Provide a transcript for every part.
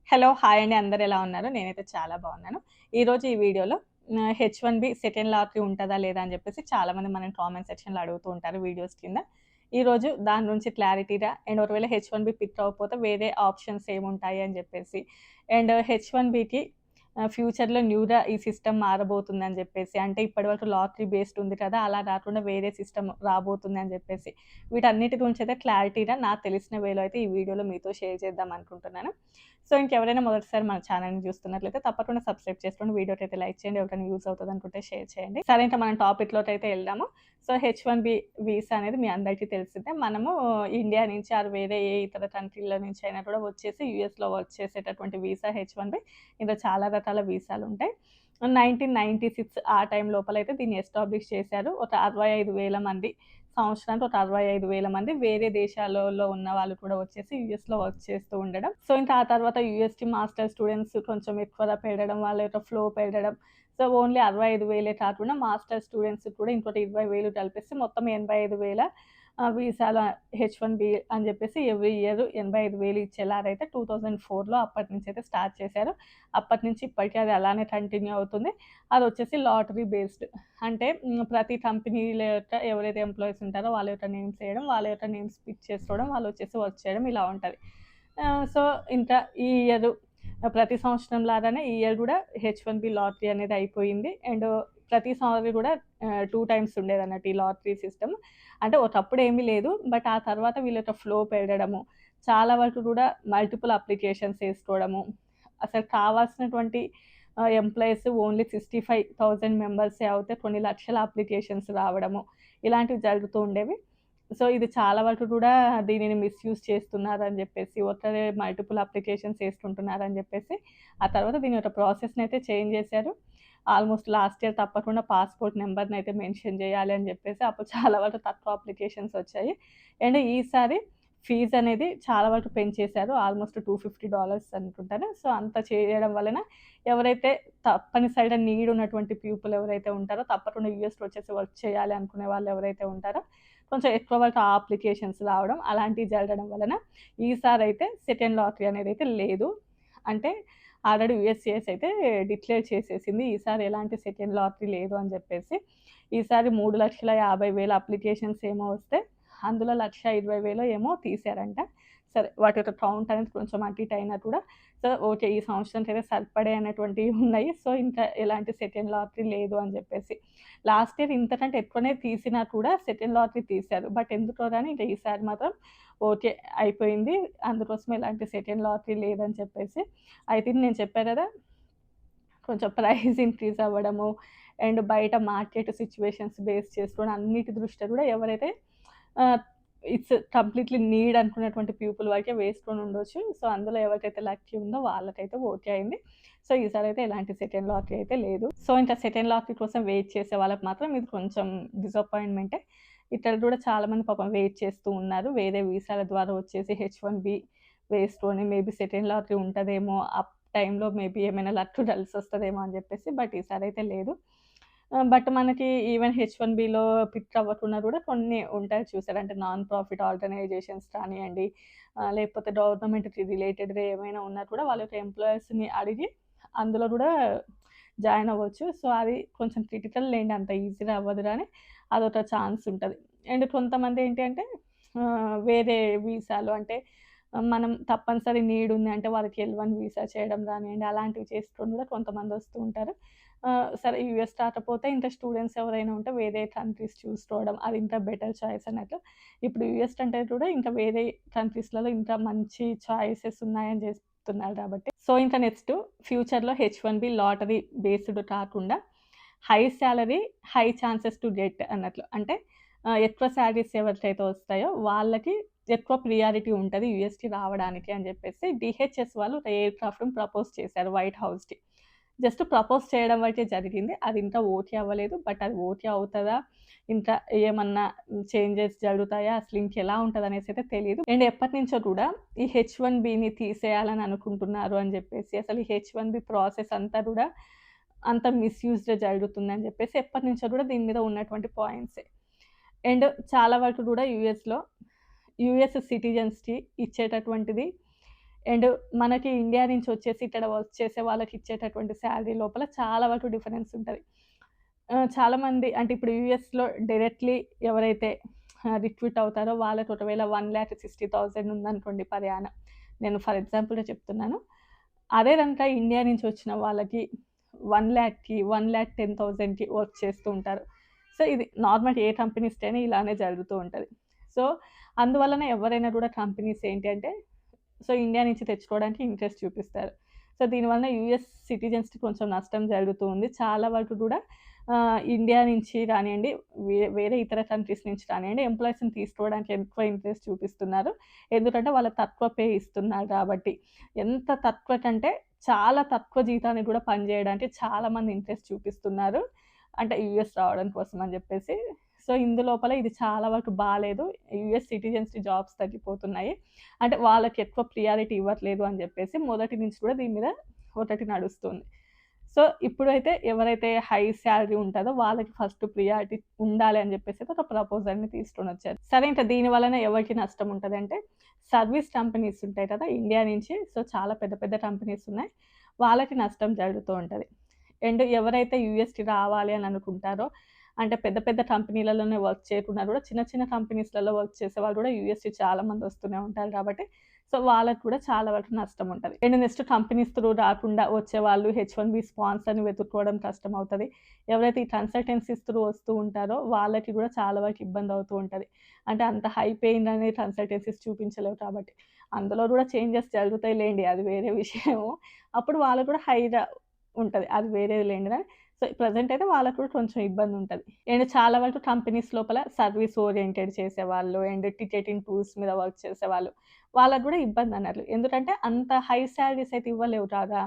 Hello! Hi అండి. అందరూ ఎలా ఉన్నారు? నేనైతే చాలా బాగున్నాను. ఈరోజు ఈ వీడియోలో హెచ్-1బీ సెకండ్ లాటరీ ఉంటదా? లేదా? అని చెప్పేసి చాలామంది మనల్ని కామెంట్ సెక్షన్‌లో అడుగుతూ ఉంటారు వీడియోస్ కింద. ఈరోజు దాని గురించి క్లారిటీగా అండ్ ఒకవేళ హెచ్-1బీ పిక్ అవ్వకపోతే వేరే ఆప్షన్స్ ఏముంటాయి అని చెప్పేసి అండ్ హెచ్-1బీకి ఫ్యూచర్‌లో న్యూగా ఈ సిస్టమ్ మారబోతుందని చెప్పేసి అంటే ఇప్పటివరకు లాటరీ బేస్డ్ ఉంది కదా! అలా కాకుండా వేరే సిస్టమ్ రాబోతుంది అని చెప్పేసి వీటన్నిటి గురించి అయితే క్లారిటీగా నాకు తెలిసిన వేలో అయితే ఈ వీడియోలో మీతో షేర్ చేద్దాం అనుకుంటున్నాను. సో, ఇంకెవరైనా మొదటిసారి మన ఛానెల్‌ని చూస్తున్నట్లయితే తప్పకుండా సబ్స్క్రైబ్ చేసుకోండి. వీడియోకైతే లైక్ చేయండి. ఎవరికైనా యూజ్ అవుతదనుకుంటే షేర్ చేయండి. సరే ఇంక మనం టాపిక్‌లోకైతే ఎళ్దాము. సో, హెచ్-1బీ వీసా అనేది మీ అందరికీ తెలిసిందే. మనము ఇండియా నుంచి ఆర్ వేరే ఏ ఇతర కంట్రీల నుంచి అయినా కూడా వచ్చేసి యూఎస్‌లో వర్క్ చేసేటటువంటి వీసా హెచ్-1బీ. ఇందులో చాలా రకాల వీసాలుంటాయి. 1996 ఆ టైం లోపలైతే దీన్ని ఎస్టాబ్లిష్ చేశారు. ఒక 65,000 మంది సంవత్సరానికి ఒక 65,000 మంది వేరే దేశాలలో ఉన్న వాళ్ళు కూడా వచ్చేసి యూఎస్‌లో వర్క్ చేస్తూ ఉండడం. సో, ఇంకా ఆ తర్వాత యూఎస్‌కి మాస్టర్స్ స్టూడెంట్స్ కొంచెం ఎక్కువగా పెరగడం, వాళ్ళ యొక్క ఫ్లో పెరగడం. సో, ఓన్లీ 65,000 కాకుండా మాస్టర్స్ స్టూడెంట్స్‌కి కూడా ఇంకోటి 20,000 కలిపేసి మొత్తం 85,000 వీసాల హెచ్-1బీ అని చెప్పేసి ఎవ్రీ ఇయర్ 85,000 ఇచ్చేలాగైతే 2004లో అప్పటి నుంచి అయితే స్టార్ట్ చేశారు. అప్పటి నుంచి ఇప్పటికి అది అలానే కంటిన్యూ అవుతుంది. అదొచ్చేసి లాటరీ బేస్డ్. అంటే ప్రతి కంపెనీల యొక్క ఎవరైతే ఎంప్లాయీస్ ఉంటారో వాళ్ళ యొక్క నేమ్స్ ఎయడం, వాళ్ళ యొక్క నేమ్స్ పిక్ చేసుకోవడం, వాళ్ళొచ్చేసి వర్క్ చేయడం ఇలా ఉంటది. సో, ఇంకా ఈ ఇయరు ప్రతి సంవత్సరం లాగానే ఈ ఇయర్ గూడా హెచ్-1బీ లాటరీ అనేది అయిపోయింది. అండ్ ప్రతిసారి గూడా 2 టైమ్స్ ఉండేదన్నట్టు ఈ లాటరీ సిస్టమ్. అంటే ఒకప్పుడు ఏమీ లేదు. బట్ ఆ తర్వాత వీళ్ళ యొక్క ఫ్లో పెరగడము, చాలా వరకు గూడా మల్టిపుల్ అప్లికేషన్స్ ఏసుకోవడము, అసలు కావాల్సినటువంటి ఎంప్లాయీస్ ఓన్లీ 65,000 మెంబర్సే అవుతే కొన్ని లక్షల అప్లికేషన్స్ రావడము, ఇలాంటివి జరుగుతూ ఉండేవి. సో, ఇది చాలా వరకు కూడా దీనిని మిస్‌యూజ్ చేస్తున్నారని జెప్పేసి, ఒక్కరే మల్టిపుల్ అప్లికేషన్స్ ఏసుకుంటున్నారని జెప్పేసి, ఆ తర్వాత దీని యొక్క ప్రాసెస్‌నైతే చేంజ్ జేశారు. ఆల్‌మోస్ట్ లాస్ట్ ఇయర్ తప్పకుండా పాస్‌పోర్ట్ నంబర్‌నైతే మెన్షన్ జేయాలి అని జెప్పేసి, అప్పుడు చాలా వరకు తక్కువ అప్లికేషన్స్ ఒచ్చాయి. అండ్ ఈసారి ఫీజనేది చాలా వరకు పెంచేశారు. ఆల్‌మోస్ట్ $250 అనుకుంటాను. సో, అంత చేయడం వలన ఎవరైతే తప్పనిసరిగా నీడ్ ఉన్నటువంటి పీపుల్ ఎవరైతే ఉంటారో, తప్పకుండా యూఎస్‌లో వచ్చేసి వర్క్ చేయాలి అనుకునే వాళ్ళు ఎవరైతే ఉంటారో, కొంచెం ఎక్కువ వరకు ఆ అప్లికేషన్స్ రావడం, అలాంటివి జరగడం వలన ఈసారైతే సెకండ్ లాటరీ అనేదైతే లేదు. అంటే ఆల్రెడీ యూఎస్‌సిఎస్ అయితే డిక్లేర్ చేసేసింది. ఈసారి ఎలాంటి సెకండ్ లాటరీ లేదు అని జెప్పేసి. ఈసారి 3,50,000 అప్లికేషన్స్ ఏమో వస్తే, అందులో 1,20,000 ఏమో తీశారంట. సరే వాటి యొక్క కౌంట్ అనేది కొంచెం అటు ఇటు అయినా కూడా సో, ఓకే. ఈ సంవత్సరానికైతే సరిపడే అనేటువంటివి ఉన్నాయి. సో, ఇంకా ఎలాంటి సెకండ్ లాటరీ లేదు అని జెప్పేసి. లాస్ట్ ఇయర్ ఇంతకంటే ఎక్కువనే తీసినా కూడా సెకండ్ లాటరీ తీశారు. బట్ ఎందుకో గాని ఇంక ఈసారి మాత్రం ఓకే. అయిపోయింది. అందుకోసం ఎలాంటి సెకండ్ లాటరీ లేదని చెప్పేసి. ఐ థింక్ నేను చెప్పా గదా! కొంచెం ప్రైస్ ఇంక్రీజ్ అవ్వడము అండ్ బయట మార్కెట్ సిట్యుయేషన్స్ బేస్ చేసుకొని అన్నిటి దృష్ట్యా గూడా ఎవరైతే ఆహ్, ఇట్స్ కంప్లీట్‌లీ నీడ్ అనుకున్నటువంటి పీపుల్ వరకే వేసుకొని ఉండొచ్చు. సో, అందులో ఎవరికైతే లక్కీ ఉందో వాళ్ళకైతే ఓకే అయింది. సో, ఈసారైతే ఎలాంటి సెకండ్ లాటరీ అయితే లేదు. సో, ఇంకా సెకండ్ లాటరీ కోసం వెయిట్ చేసే వాళ్ళకి మాత్రం ఇది కొంచెం డిసప్పాయింట్‌మెంటే. ఇక్కడ గూడా చాలామంది పాపం వెయిట్ చేస్తూ ఉన్నారు. వేరే వీసాల ద్వారా వచ్చేసి హెచ్-1బీ వేసుకొని మేబీ సెకండ్ లాటరీ ఉంటదేమో టైంలో మేబీ ఏమైనా లక్ కలిసొస్తదేమో అని జెప్పేసి. బట్ ఈసారైతే లేదు. బట్ మనకి ఈవెన్ హెచ్-1బీలో పిక్ అవ్వకుండా గూడా కొన్ని ఉంటాయి చూసారా? అంటే నాన్ ప్రాఫిట్ ఆర్గనైజేషన్స్ కానియండి, లేకపోతే గవర్నమెంట్‌కి రిలేటెడ్‌గా ఏమైనా ఉన్నా కూడా వాళ్ళ యొక్క ఎంప్లాయీస్‌ని అడిగి అందులో గూడా జాయిన్ అవ్వచ్చు. సో, అది కొంచెం క్రిటికల్ లేండి. అంత ఈజీగా అవ్వదు గానీ అదొక ఛాన్స్ ఉంటది. అండ్ కొంతమంది ఏంటి అంటే వేరే వీసాలు అంటే మనం తప్పనిసరి నీడ్ ఉంది అంటే వాళ్ళకి ఎల్-1 వీసా చేయడం గానియండి, అలాంటివి చేసుకొని గూడా కొంతమంది వస్తూ ఉంటారు. సరే యూఎస్ రాకపోతే ఇంకా స్టూడెంట్స్ ఎవరైనా ఉంటే వేరే కంట్రీస్ చూసుకోవడం అది ఇంకా బెటర్ చాయిస్ అన్నట్లు. ఇప్పుడు యూఎస్ కంటే కూడా ఇంకా వేరే కంట్రీస్‌లలో ఇంకా మంచి చాయిసెస్ ఉన్నాయని చెప్తున్నారు కాబట్టి. సో, ఇంకా నెక్స్ట్ ఫ్యూచర్‌లో హెచ్-1బీ లాటరీ బేస్డ్ కాకుండా high salary, high chances to get అన్నట్లు. అంటే ఎక్కువ సాలరీస్ ఎవరికైతే వస్తాయో వాళ్ళకి ఎక్కువ ప్రియారిటీ ఉంటది యూఎస్‌కి రావడానికి అని జెప్పేసి డీహెచ్ఎస్ వాళ్ళు ఒక ఎయిర్‌క్రాఫ్ట్‌ని ప్రపోజ్ చేశారు వైట్ హౌస్‌కి. జస్ట్ ప్రపోజ్ చేయడం వరకే జరిగింది. అది ఇంకా ఓకే అవ్వలేదు. బట్ అది ఓకే అవుతదా? ఇంకా ఏమన్నా చేంజెస్ జరుగుతాయా? అసలు ఇంకెలా ఉంటదనేసి అయితే తెలీదు. అండ్ ఎప్పటినుంచో కూడా ఈ హెచ్-1బీని తీసేయాలని అనుకుంటున్నారు అని జెప్పేసి అసలు ఈ హెచ్-1బీ ప్రాసెస్ అంతా గూడా అంత మిస్‌యూజ్‌గా జరుగుతుందని జెప్పేసి ఎప్పటినుంచో గూడా దీని మీద ఉన్నటువంటి పాయింట్సే. అండ్ చాలా వరకు గూడా యూఎస్ సిటిజన్స్‌కి ఇచ్చేటటువంటిది అండ్ మనకి ఇండియా నుంచి వచ్చేసి ఇక్కడ వర్క్ చేసే వాళ్ళకి ఇచ్చేటటువంటి సాలరీ లోపల చాలా వరకు డిఫరెన్స్ ఉంటది. చాలామంది అంటే ఇప్పుడు యూఎస్‌లో డైరెక్ట్‌లీ ఎవరైతే రిక్రూట్ అవుతారో వాళ్ళకి ఒకవేళ 1,60,000 ఉందనుకోండి పర్ యానం. నేను ఫర్ ఎగ్జాంపుల్‌గా చెప్తున్నాను. అదే గనుక ఇండియా నుంచి వచ్చిన వాళ్ళకి 1,00,000కి, 1,10,000కి వర్క్ చేస్తూ ఉంటారు. సో, ఇది నార్మల్ ఏ కంపెనీస్‌కైనా ఇలానే జరుగుతూ ఉంటది. సో, అందువలన ఎవరైనా గూడా కంపెనీస్ ఏంటి అంటే సో, ఇండియా నుంచి తెచ్చుకోవడానికి ఇంట్రెస్ట్ చూపిస్తారు. సో, దీనివలన యూఎస్ సిటిజన్స్‌కి కొంచెం నష్టం జరుగుతూ ఉంది. చాలా వరకు గూడా ఇండియా నుంచి గానియండి, వేరే ఇతర కంట్రీస్ నుంచి కానియండి, ఎంప్లాయీస్‌ని తీసుకోవడానికి ఎక్కువ ఇంట్రెస్ట్ చూపిస్తున్నారు. ఎందుకంటే వాళ్ళకి తక్కువ పే ఇస్తున్నారు గాబట్టి. ఎంత తక్కువ కంటే చాలా తక్కువ జీతానికి గూడా పని జేయడానికి చాలామంది ఇంట్రెస్ట్ చూపిస్తున్నారు. అంటే యూఎస్ రావడం కోసం అని జెప్పేసి. సో, ఇందులోపల ఇది చాలా వరకు బాలేదు. యూఎస్ సిటిజన్స్‌కి జాబ్స్ తగ్గిపోతున్నాయి. అంటే వాళ్ళకి ఎక్కువ ప్రియారిటీ ఇవ్వట్లేదు అని జెప్పేసి మొదటి నుంచి కూడా దీని మీద ఒకటి నడుస్తుంది. సో, ఇప్పుడైతే ఎవరైతే హై సాలరీ ఉంటదో వాళ్ళకి ఫస్ట్ ప్రియారిటీ ఉండాలి అని జెప్పేసి ఒక ప్రపోజల్‌ని తీసుకొనొచ్చారు. సరే ఇంక దీని వలన ఎవరికి నష్టం ఉంటదంటే, సర్వీస్ కంపెనీస్ ఉంటాయి కదా! ఇండియా నుంచి సో, చాలా పెద్ద పెద్ద కంపెనీస్ ఉన్నాయి. వాళ్ళకి నష్టం జరుగుతూ ఉంటది. అండ్ ఎవరైతే యూఎస్‌కి రావాలి అని అనుకుంటారో, అంటే పెద్ద పెద్ద కంపెనీలలోనే వర్క్ చేయకుండా కూడా చిన్న చిన్న కంపెనీస్‌లలో వర్క్ చేసేవాళ్ళు కూడా యూఎస్‌కి చాలా మంది వస్తూనే ఉంటారు కాబట్టి, సో, వాళ్ళకి కూడా చాలా వరకు నష్టం ఉంటది. అండ్ నెక్స్ట్ కంపెనీస్ త్రూ రాకుండా వచ్చేవాళ్ళు హెచ్-1బీ స్పాన్సర్‌ని వెతుక్కోవడం కష్టమవుతది. ఎవరైతే ఈ కన్సల్టెన్సీస్ త్రూ వస్తూ ఉంటారో వాళ్ళకి కూడా చాలా వరకు ఇబ్బందవుతూ ఉంటది. అంటే అంత హై పేయింగ్ అనే కన్సల్టెన్సీస్ చూపించలేవు కాబట్టి. అందులో కూడా చేంజెస్ జరుగుతాయి లెండి అది వేరే విషయము. అప్పుడు వాళ్ళకి కూడా హైగా ఉంటది. అది వేరేది లెండి గానీ సో, ప్రెజెంట్ అయితే వాళ్ళకి కూడా కొంచెం ఇబ్బందుంటది. అండ్ చాలా వరకు కంపెనీస్ లోపల సర్వీస్ ఓరియెంటెడ్ చేసేవాళ్ళు అండ్ టికెటింగ్ టూల్స్ మీద వర్క్ చేసేవాళ్ళు. వాళ్ళకి గూడా ఇబ్బందన్నట్లు. ఎందుకంటే అంత హై సాలరీస్ అయితే ఇవ్వలేవు కదా!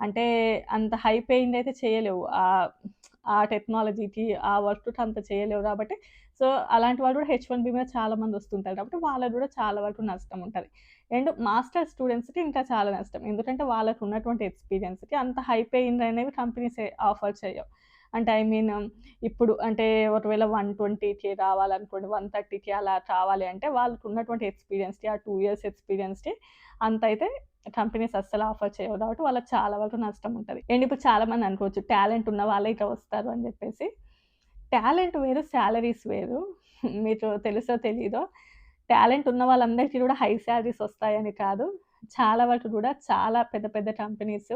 అంటే అంత హై పేయింగ్ అయితే చేయలేవు. ఆ టెక్నాలజీకి, ఆ వర్క్‌కి అంత చేయలేవు గాబట్టి, సో, అలాంటి వాళ్ళు గూడా హెచ్-1బీ మీద చాలా మంది వస్తుంటారు కాబట్టి వాళ్ళకి గూడా చాలా వరకు నష్టం ఉంటది. అండ్ మాస్టర్స్ స్టూడెంట్స్‌కి ఇంకా చాలా నష్టం. ఎందుకంటే వాళ్ళకున్నటువంటి ఎక్స్‌పీరియన్స్‌కి అంత హై పేయింగ్ అనేవి కంపెనీసే ఆఫర్ చేయవు. అంటే ఐ మీన్ ఇప్పుడు అంటే ఒకవేళ 120,000 రావాలనుకోండి, 130,000 అలా కావాలి అంటే వాళ్ళకున్నటువంటి ఎక్స్‌పీరియన్స్‌కి, ఆ 2 ఇయర్స్ ఎక్స్‌పీరియన్స్‌కి అంతైతే కంపెనీస్ అస్సలు ఆఫర్ చేయవు కాబట్టి వాళ్ళకి చాలా వరకు నష్టం ఉంటది. అండ్ ఇప్పుడు చాలామంది అనుకోవచ్చు టాలెంట్ ఉన్న వాళ్ళే ఇట్లా వస్తారు అని జెప్పేసి. టాలెంట్ వేరు, సాలరీస్ వేరు. మీకు తెలుసో తెలీదో టాలెంట్ ఉన్న వాళ్ళందరికీ గూడా హై సాలరీస్ వస్తాయని కాదు. చాలా వరకు గూడా చాలా పెద్ద పెద్ద కంపెనీస్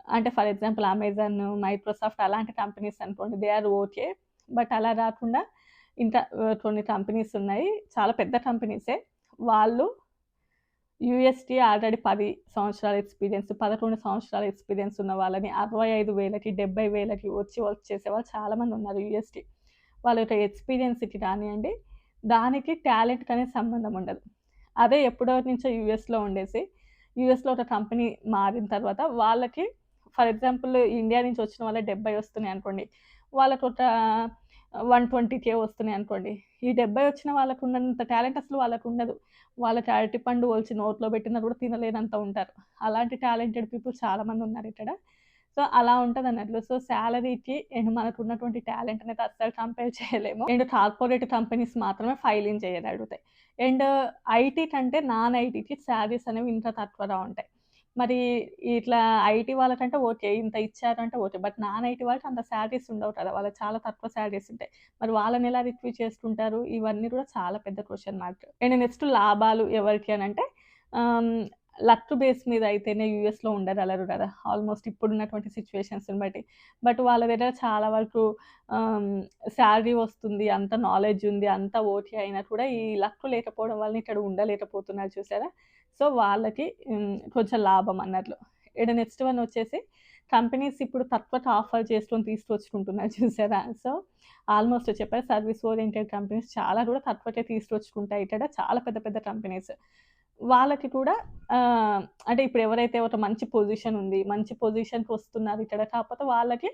అంటే ఫర్ ఎగ్జాంపుల్ అమెజాన్, మైక్రోసాఫ్ట్ అలాంటి కంపెనీస్ అనుకోండి దే ఆర్ ఓకే. బట్ అలా గాకుండా ఇంకా కొన్ని కంపెనీస్ ఉన్నాయి. చాలా పెద్ద కంపెనీసే. వాళ్ళు యూఎస్‌కి ఆల్రెడీ 10 సంవత్సరాల ఎక్స్‌పీరియన్స్, 11 సంవత్సరాల ఎక్స్‌పీరియన్స్ ఉన్న వాళ్ళని 65,000కి, 70,000కి వచ్చి వర్క్ చేసేవాళ్ళు చాలామంది ఉన్నారు యూఎస్‌కి. వాళ్ళ యొక్క ఎక్స్‌పీరియన్స్‌కి కానియండి, దానికి టాలెంట్‌కనేది సంబంధం ఉండదు. అదే ఎప్పుడో నుంచో యూఎస్‌లో ఉండేసి, యూఎస్‌లో ఒక కంపెనీ మారిన తర్వాత వాళ్ళకి ఫర్ ఎగ్జాంపుల్ ఇండియా నుంచి వచ్చిన వాళ్ళకి 70 వస్తున్నాయనుకోండి. వాళ్ళకొక 120,000 వస్తున్నాయనుకోండి. ఈ 70 వచ్చిన వాళ్ళకున్నంత టాలెంట్ అసలు వాళ్ళకుండదు. వాళ్ళకి అరటిపండు ఒలిచి నోట్లో పెట్టినా కూడా తినలేనంత ఉంటారు. అలాంటి టాలెంటెడ్ పీపుల్ చాలా మందున్నారిక్కడ. సో, అలా ఉంటదన్నట్లు. సో, సాలరీకి అండ్ మనకున్నటువంటి టాలెంట్ అనేది అస్సలు కంపేర్ చేయలేము. అండ్ కార్పొరేట్ కంపెనీస్ మాత్రమే ఫైలింగ్ చేయగలుగుతాయి. అండ్ ఐటీ కంటే నాన్ ఐటీకి సాలరీస్ అనేవి ఇంకా తక్కువగా ఉంటాయి. మరి ఇట్లా ఐటీ వాళ్ళకంటే ఓకే. ఇంత ఇచ్చారు అంటే ఓకే. బట్ నాన్ ఐటీ వాళ్ళకి అంత సాలరీస్ ఉండవు కదా! వాళ్ళకి చాలా తక్కువ సాలరీస్ ఉంటాయి. మరి వాళ్ళని ఎలా రిక్రూట్ చేసుకుంటారు? ఇవన్నీ కూడా చాలా పెద్ద క్వెషన్ మార్క్. అండ్ నెక్స్ట్ లాభాలు ఎవరికి అనంటే ఆహ్, లక్ బేస్ మీద అయితేనే యూఎస్‌లో ఉండగలరు కదా! ఆల్‌మోస్ట్ ఇప్పుడున్నటువంటి సిట్యుయేషన్స్‌ని బట్టి. బట్ వాళ్ళ దగ్గర చాలా వరకు ఆహ్, సాలరీ వస్తుంది. అంత నాలెడ్జ్ ఉంది. అంతా ఓకే అయినా కూడా ఈ లక్ లేకపోవడం వల్ల ఇక్కడ ఉండలేకపోతున్నారు చూసారా? సో, వాళ్ళకి కొంచెం లాభం అన్నట్లు. ఈడ నెక్స్ట్ వన్ వచ్చేసి కంపెనీస్ ఇప్పుడు తక్కువకి ఆఫర్ చేసుకొని తీసుకొచ్చుకుంటున్నారు చూసారా? సో, ఆల్‌మోస్ట్ చెప్పారు సర్వీస్ ఓరియెంటెడ్ కంపెనీస్ చాలా కూడా తక్కువకే తీసుకొచ్చుకుంటాయి ఇక్కడ. చాలా పెద్ద పెద్ద కంపెనీస్. వాళ్ళకి కూడా అంటే ఇప్పుడు ఎవరైతే ఒక మంచి పొజిషన్ ఉంది. మంచి పొజిషన్‌కి వస్తున్నారు ఇక్కడ. కాకపోతే వాళ్ళకి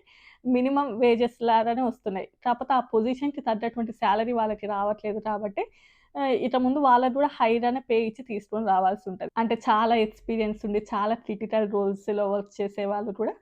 మినిమమ్ వేజెస్ లాగానే వస్తున్నాయి. కాకపోతే ఆ పొజిషన్‌కి తగ్గటువంటి సాలరీ వాళ్ళకి రావట్లేదు కాబట్టి ఇక ముందు వాళ్ళకి గూడా హైగానే పే ఇచ్చి తీసుకొని రావాల్సుంటది. అంటే చాలా ఎక్స్‌పీరియన్స్ ఉండి, చాలా క్రిటికల్ రోల్స్‌లో వర్క్ చేసే వాళ్ళు కూడా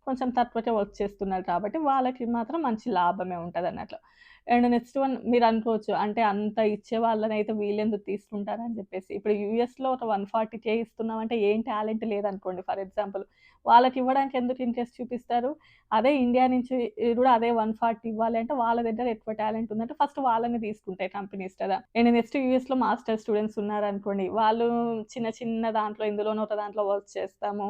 కొంచెం తక్కువకే వర్క్ చేస్తున్నారు కాబట్టి వాళ్ళకి మాత్రం మంచి లాభమే ఉంటదన్నట్లు. అండ్ నెక్స్ట్ వన్ మీరనుకోవచ్చు అంటే అంత ఇచ్చే వాళ్ళనైతే వీళ్ళెందుకు తీసుకుంటారని జెప్పేసి. ఇప్పుడు యూఎస్‌లో ఒక 140K ఇస్తున్నామంటే ఏం టాలెంట్ లేదనుకోండి ఫర్ ఎగ్జాంపుల్. వాళ్ళకివ్వడానికి ఎందుకు ఇంట్రెస్ట్ చూపిస్తారు? అదే ఇండియా నుంచి గూడా అదే 140 ఇవ్వాలి అంటే వాళ్ళ దగ్గర ఎక్కువ టాలెంట్ ఉందంటే ఫస్ట్ వాళ్ళని తీసుకుంటాయి కంపెనీస్ కదా! అండ్ నెక్స్ట్ యూఎస్‌లో మాస్టర్స్ స్టూడెంట్స్ ఉన్నారనుకోండి. వాళ్ళు చిన్న చిన్న దాంట్లో ఇందులోనో ఒక దాంట్లో వర్క్ చేస్తాము.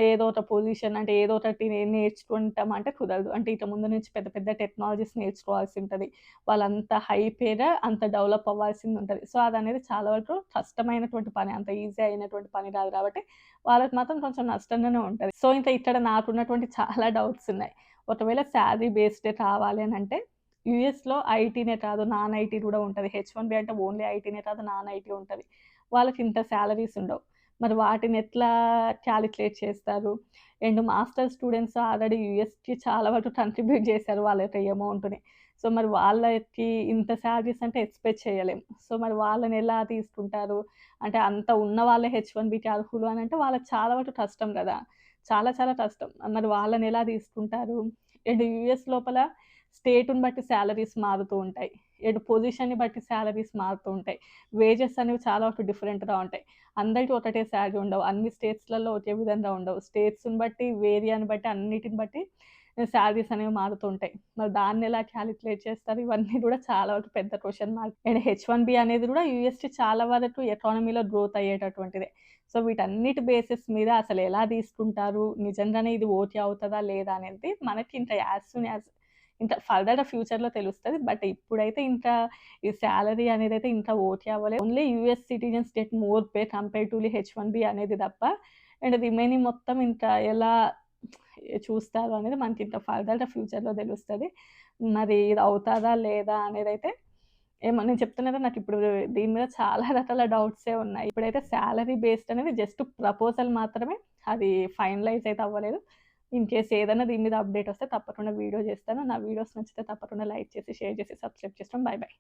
ఏదో ఒక పొజిషన్ అంటే ఏదో ఒకటి నేర్చుకుంటాం అంటే కుదరదు. అంటే ఇక ముందు నుంచి పెద్ద పెద్ద టెక్నాలజీస్ నేర్చుకోవాల్సి ఉంటది. వాళ్ళంత హైపేగా అంత డెవలప్ అవ్వాల్సిందుంటది. సో, అదనేది చాలా వరకు కష్టమైనటువంటి పని. అంత ఈజీ అయినటువంటి పని కాదు కాబట్టి, వాళ్ళకి మాత్రం కొంచెం నష్టంగానే ఉంటది. సో, ఇంకా ఇక్కడ నాకున్నటువంటి చాలా డౌట్స్ ఉన్నాయి. ఒకవేళ సాలరీ బేస్డే కావాలి అనంటే, యూఎస్‌లో ఐటీనే కాదు నాన్ ఐటీ కూడా ఉంటది. హెచ్-1బీ అంటే ఓన్లీ ఐటీనే కాదు నాన్ ఐటీ ఉంటది. వాళ్ళకి ఇంత సాలరీస్ ఉండవు. మరి వాటిని ఎట్లా కాలిక్యులేట్ చేస్తారు? అండ్ మాస్టర్స్ స్టూడెంట్స్ ఆల్రెడీ యూఎస్‌కి చాలా వరకు కంట్రిబ్యూట్ చేశారు వాళ్ళ యొక్క అమౌంట్‌ని. సో, మరి వాళ్ళకి ఇంత సాలరీస్ అంటే ఎక్స్‌పెక్ట్ చేయలేం. సో, మరి వాళ్ళని ఎలా తీసుకుంటారు? అంటే అంత ఉన్న వాళ్ళే హెచ్-1బీకి అర్హులు అనంటే వాళ్ళకి చాలా వరకు కష్టం గదా! చాలా చాలా కష్టం. మరి వాళ్ళని ఎలా తీసుకుంటారు? అండ్ యూఎస్ లోపల స్టేట్‌ని బట్టి సాలరీస్ మారుతూ ఉంటాయి. అండ్ పొజిషన్‌ని బట్టి సాలరీస్ మారుతూ ఉంటాయి. వేజెస్ అనేవి చాలా వరకు డిఫరెంట్‌గా ఉంటాయి. అందరికి ఒకటే సాలరీ ఉండవు. అన్ని స్టేట్స్‌లలో ఒకే విధంగా ఉండవు. స్టేట్స్‌ని బట్టి, ఏరియాని బట్టి, అన్నిటిని బట్టి సాలరీస్ అనేవి మారుతూ ఉంటాయి. మరి దాన్నెలా కాలిక్యులేట్ చేస్తారు? ఇవన్నీ గూడా చాలా వరకు పెద్ద క్వెషన్ మార్క్. అండ్ హెచ్-1బీ అనేది గూడా యూఎస్‌కి చాలా వరకు ఎకానమీలో గ్రోత్ అయ్యేటటువంటిదే. సో, వీటన్నిటి బేసిస్ మీద అసలెలా తీసుకుంటారు? నిజంగానే ఇది ఓకే అవుతదా? లేదా? అనేది మనకి ఇంక యాజ్ సూన్ యాజ్ ఇంకా ఫర్దర్‌గా ఫ్యూచర్‌లో తెలుస్తది. బట్ ఇప్పుడైతే ఇంకా ఈ సాలరీ అనేదైతే ఇంకా ఓకే అవ్వలేదు. Only US citizens get more pay comparedly H1B అనేది తప్ప. అండ్ రిమైనింగ్ మొత్తం ఇంకా ఎలా చూస్తారు అనేది మనకి ఇంకా ఫర్దర్‌గా ఫ్యూచర్‌లో తెలుస్తది. మరి ఇది అవుతదా? లేదా? అనేదైతే ఏమో నేను చెప్తున్నా కదా! నాకిప్పుడు దీని మీద చాలా రకాల డౌట్సే ఉన్నాయి. ఇప్పుడైతే సాలరీ బేస్డ్ అనేది జస్ట్ ప్రపోజల్ మాత్రమే. అది ఫైనలైజ్ అయితే అవ్వలేదు. ఇన్ కేస్ ఏదైనా దీని మీద అప్డేట్ వస్తే తప్పకుండా వీడియో చేస్తాను. నా వీడియోస్ నచ్చితే తప్పకుండా లైక్ చేసి, షేర్ చేసి, సబ్స్క్రైబ్ చేసుకోండి. By by.